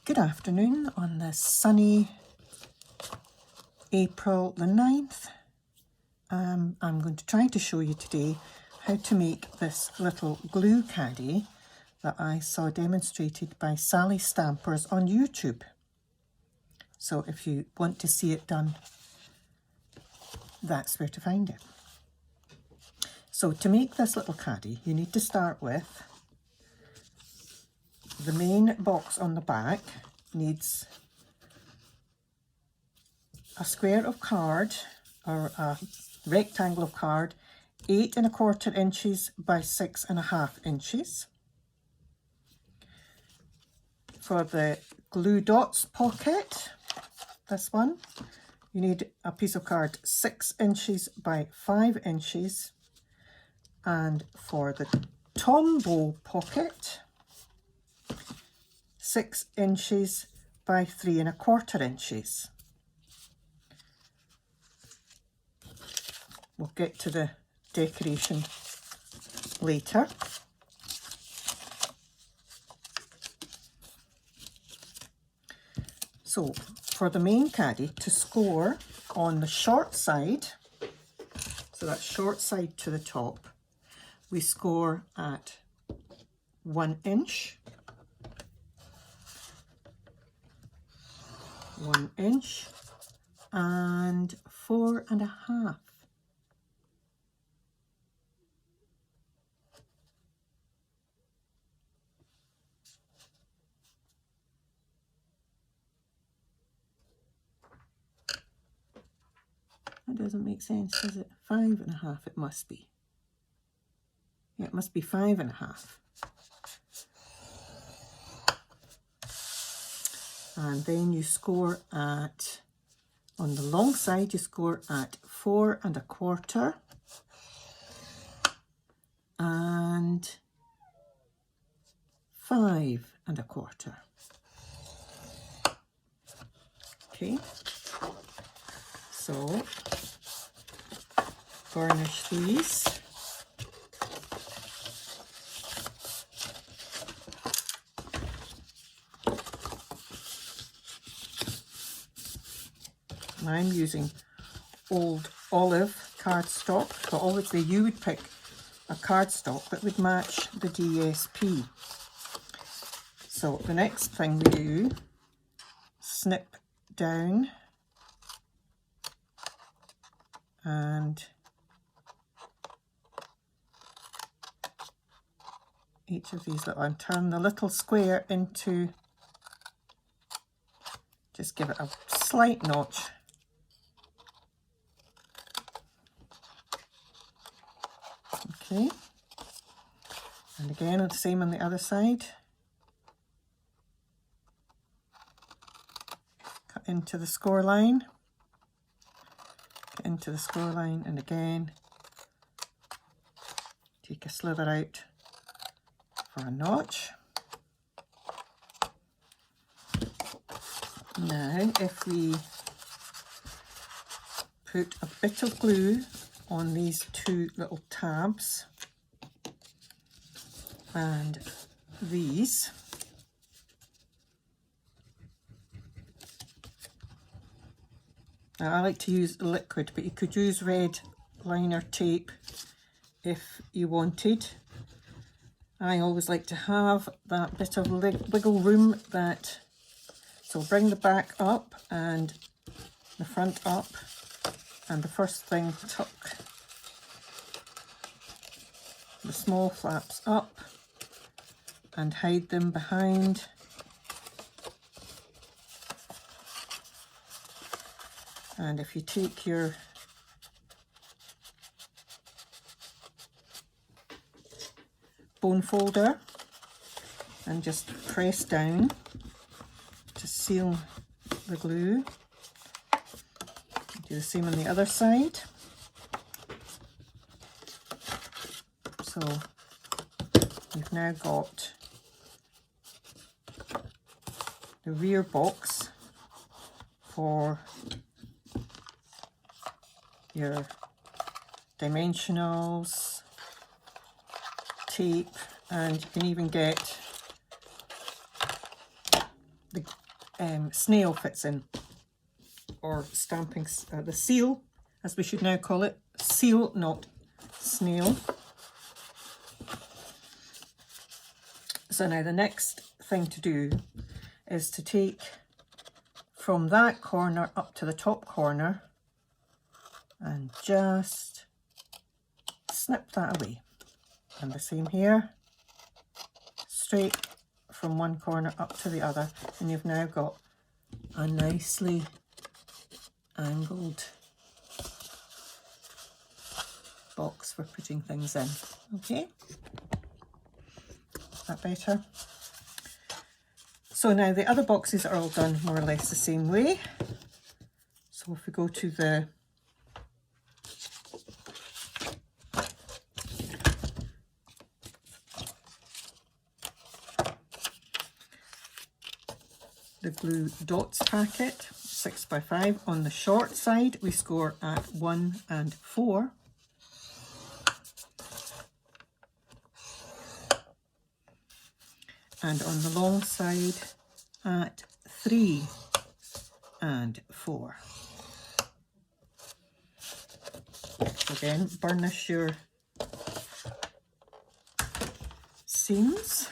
Good afternoon on this sunny April the 9th. I'm going to try to show you today how to make this little glue caddy that I saw demonstrated by Sally Stampers on YouTube. So if you want to see it done, that's where to find it. So to make this little caddy, you need to start with the main box on the back. Needs a square of card or a rectangle of card 8 1/4 inches by 6 1/2 inches. For the glue dots pocket, this one, you need a piece of card 6 inches by 5 inches. And for the tombow pocket, 6 inches by 3 1/4 inches. We'll get to the decoration later. So for the main caddy, to score on the short side, so that's short side to the top, we score at 1 inch, 1 inch, and 4 1/2. That doesn't make sense, does it? 5 1/2 it must be. Yeah, it must be 5 1/2. And then you score at, on the long side, you score at 4 1/4 and 5 1/4. Okay, so varnish these. I'm using old olive cardstock, but obviously you would pick a cardstock that would match the DSP. So the next thing we do, snip down and each of these little, and turn the little square into, just give it a slight notch. Okay, and again the same on the other side. Cut into the score line, get into the score line, and again take a slither out for a notch. Now if we put a bit of glue on these two little tabs and these, now I like to use liquid, but you could use red liner tape if you wanted. I always like to have that bit of wiggle room, that, so bring the back up and the front up, and the first thing, tuck the small flaps up and hide them behind and if you take your bone folder and just press down to seal the glue, do the same on the other side. So we've now got the rear box for your dimensionals, tape, and you can even get the snail fits in, or stamping, the seal, as we should now call it. Seal, not snail. So now the next thing to do is to take from that corner up to the top corner and just snip that away. And the same here, straight from one corner up to the other, and you've now got a nicely angled box for putting things in. Okay, is that better? So now the other boxes are all done more or less the same way. So if we go to the glue dots packet, 6x5, on the short side we score at 1 and 4. And on the long side at 3 and 4. So again, burnish your seams.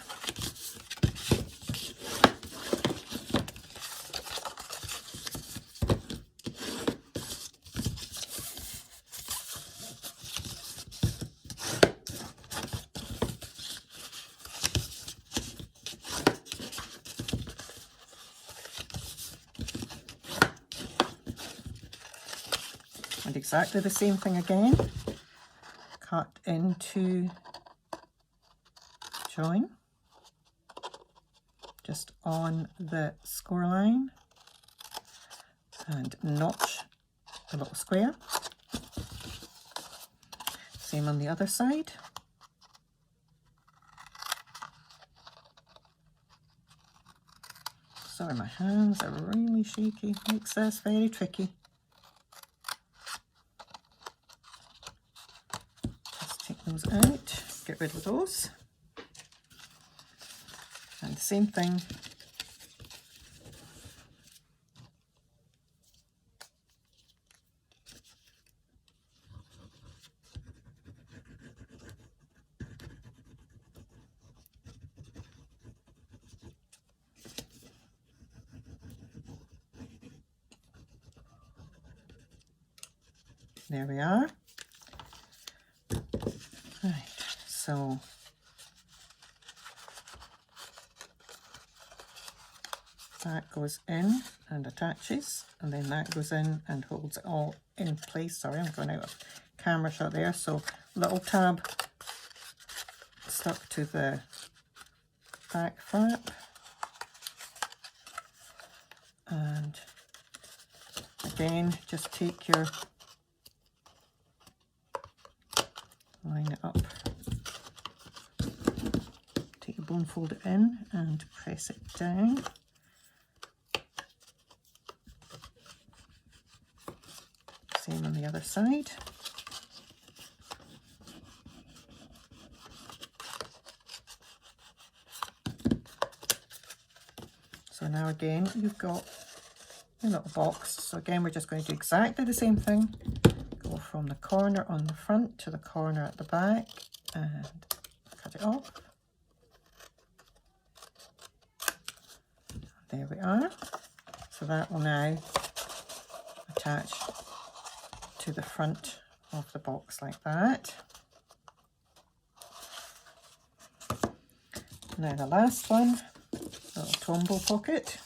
And exactly the same thing again, cut into join, just on the score line, and notch a little square. Same on the other side. Sorry, my hands are really shaky, makes this very tricky. Those out, get rid of those, and the same thing there we are. Right, so that goes in and attaches, and then that goes in and holds it all in place. Sorry, I'm going out of camera shot there. So little tab stuck to the back flap, and again just take your, line it up, take your bone, fold it in and press it down. Same on the other side. So now again you've got your little box. So again we're just going to do exactly the same thing. Go from the corner on the front to the corner at the back and cut it off. There we are. So that will now attach to the front of the box like that. Now the last one, little tombow pocket.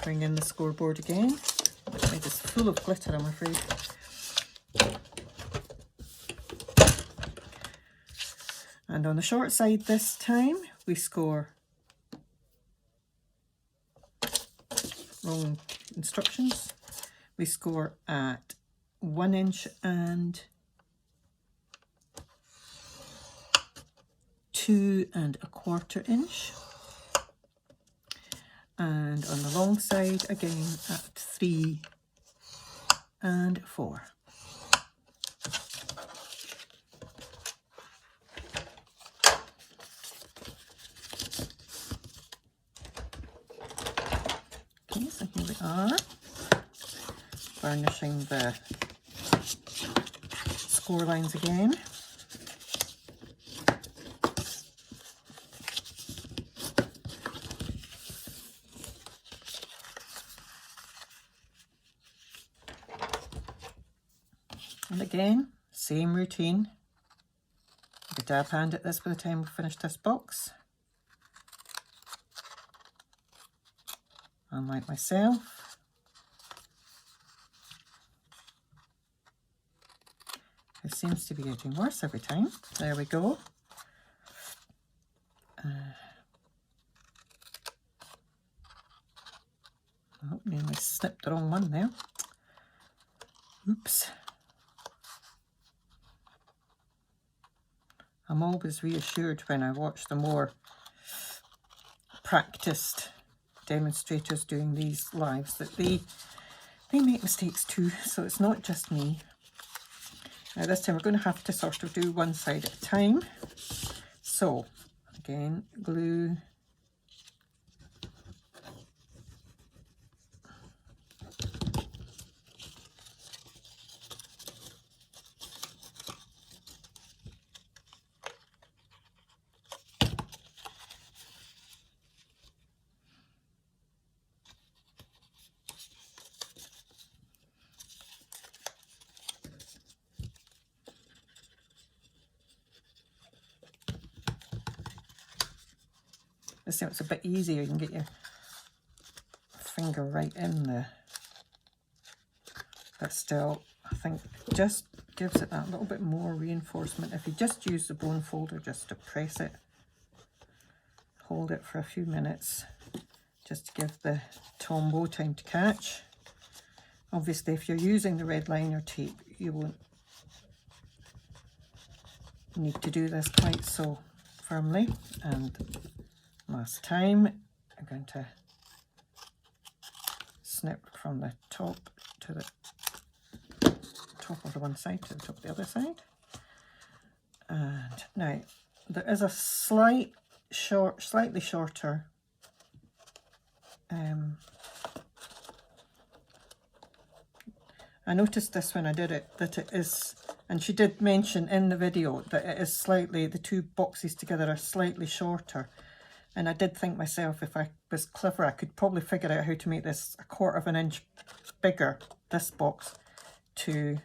Bring in the scoreboard again. It is full of glitter, I'm afraid. And on the short side this time, we score, wrong instructions, we score at 1 inch and 2 1/4 inch. And on the long side again at 3 and 4. Okay, so here we are, burnishing the score lines again. And again, same routine. Take a dab hand at this by the time we finish this box. Unlike myself. It seems to be getting worse every time. There we go. Oh, nearly snipped the wrong one there. Oops. I'm always reassured when I watch the more practiced demonstrators doing these lives that they make mistakes too, so it's not just me. Now this time we're going to have to sort of do one side at a time. So again, glue. This time it's a bit easier, you can get your finger right in there. But still, I think just gives it that little bit more reinforcement. If you just use the bone folder just to press it, hold it for a few minutes, just to give the tombow time to catch. Obviously, if you're using the red liner tape, you won't need to do this quite so firmly. And last time, I'm going to snip from the top to the top of the one side to the top of the other side. And now there is a slightly shorter I noticed this when I did it, that it is, and she did mention in the video that it is slightly, the two boxes together are slightly shorter. And I did think myself, if I was clever, I could probably figure out how to make this 1/4 of an inch bigger, this box, to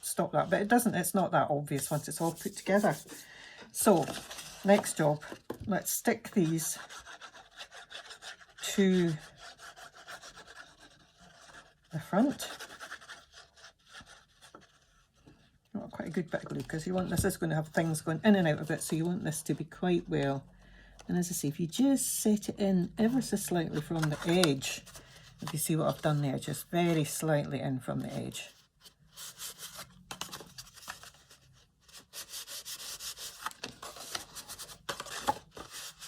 stop that. But it doesn't, it's not that obvious once it's all put together. So, next job, let's stick these to the front. Not quite a good bit of glue, because you want, this is going to have things going in and out of it, so you want this to be quite well. And as I say, if you just set it in ever so slightly from the edge, if you see what I've done there, just very slightly in from the edge.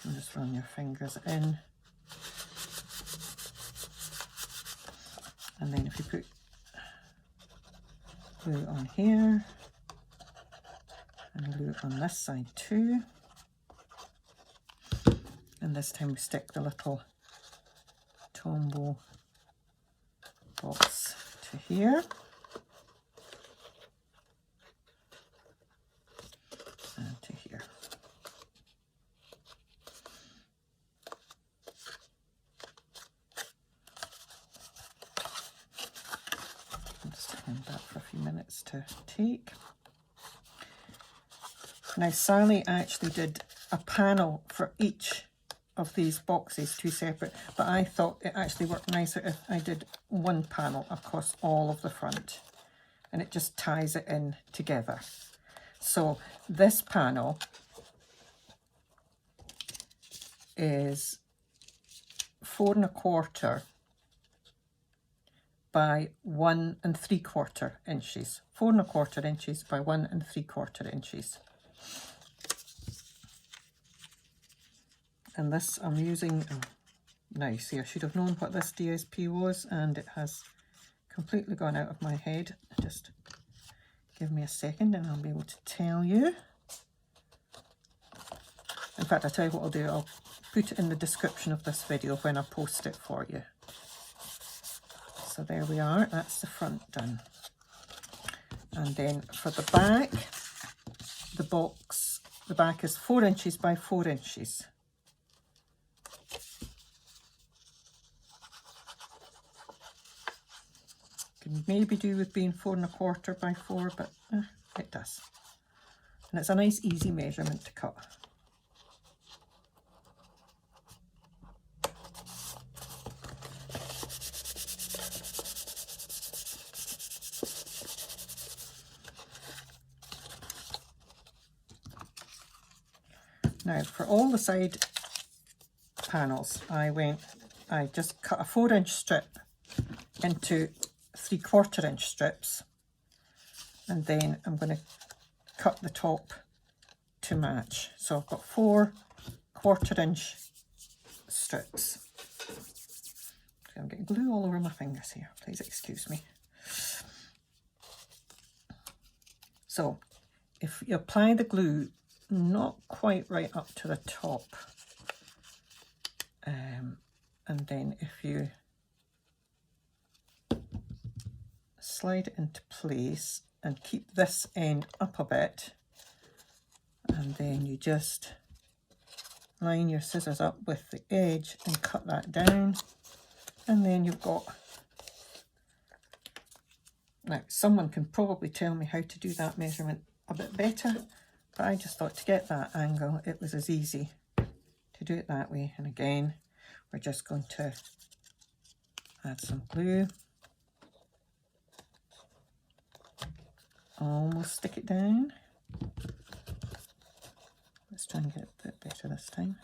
And just run your fingers in. And then if you put glue on here, and glue on this side too. And this time we stick the little tombow box to here. And to here. I'll just hand that for a few minutes to take. Now Sally actually did a panel for each of these boxes, two separate, but I thought it actually worked nicer if I did one panel across all of the front, and it just ties it in together. So this panel is 4 1/4 by 1 3/4 inches. 4 1/4 inches by 1 3/4 inches. And this I'm using, now see, I should have known what this DSP was, and it has completely gone out of my head. Just give me a second and I'll be able to tell you. In fact, I'll tell you what I'll do. I'll put it in the description of this video when I post it for you. So there we are. That's the front done. And then for the back, the box, the back is 4 inches by 4 inches. Can maybe do with being 4 1/4 by 4, but it does. And it's a nice easy measurement to cut. Now for all the side panels, I just cut a 4-inch strip into 3/4 inch strips, and then I'm going to cut the top to match. So I've got 4 1/4 inch strips. I'm getting glue all over my fingers here, please excuse me. So if you apply the glue not quite right up to the top, and then if you slide it into place and keep this end up a bit, and then you just line your scissors up with the edge and cut that down, and then you've got, now someone can probably tell me how to do that measurement a bit better, but I just thought to get that angle it was as easy to do it that way. And again, we're just going to add some glue, almost stick it down. Let's try and get it a bit better this time.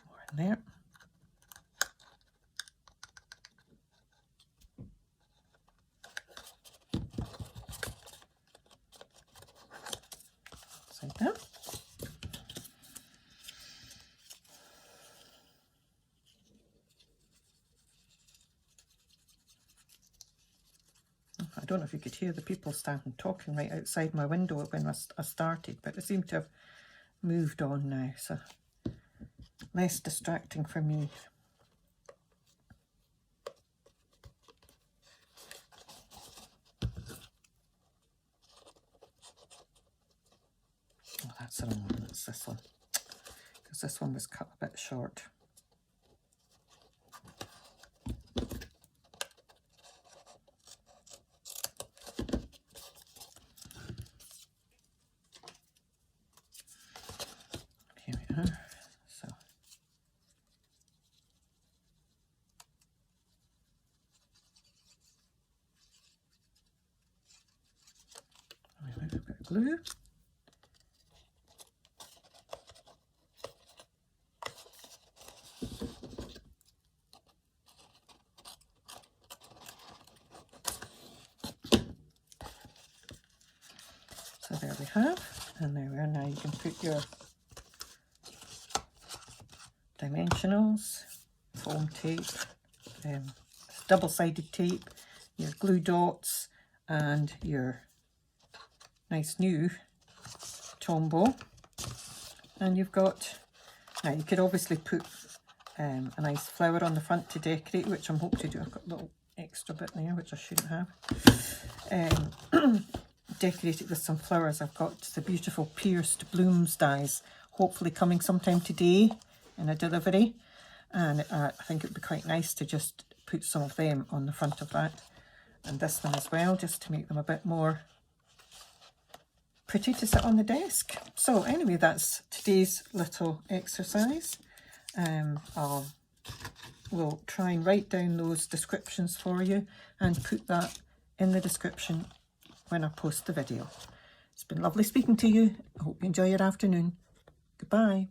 More in there. Like that. I don't know if you could hear the people standing talking right outside my window when I started, but they seem to have moved on now, so less distracting for me. Oh, that's the wrong one, it's this one, because this one was cut a bit short. Here we are. So remove a bit of glue. So there we have, and there we are. Now you can put your dimensionals, foam tape, double-sided tape, your glue dots, and your nice new Tombow. And you've got, now you could obviously put a nice flower on the front to decorate, which I'm hoping to do. I've got a little extra bit there, which I shouldn't have. Decorate it with some flowers. I've got the beautiful pierced blooms dies, hopefully coming sometime today in a delivery, and I think it would be quite nice to just put some of them on the front of that, and this one as well, just to make them a bit more pretty to sit on the desk. So anyway, that's today's little exercise. We'll try and write down those descriptions for you and put that in the description when I post the video. It's been lovely speaking to you. I hope you enjoy your afternoon. Goodbye.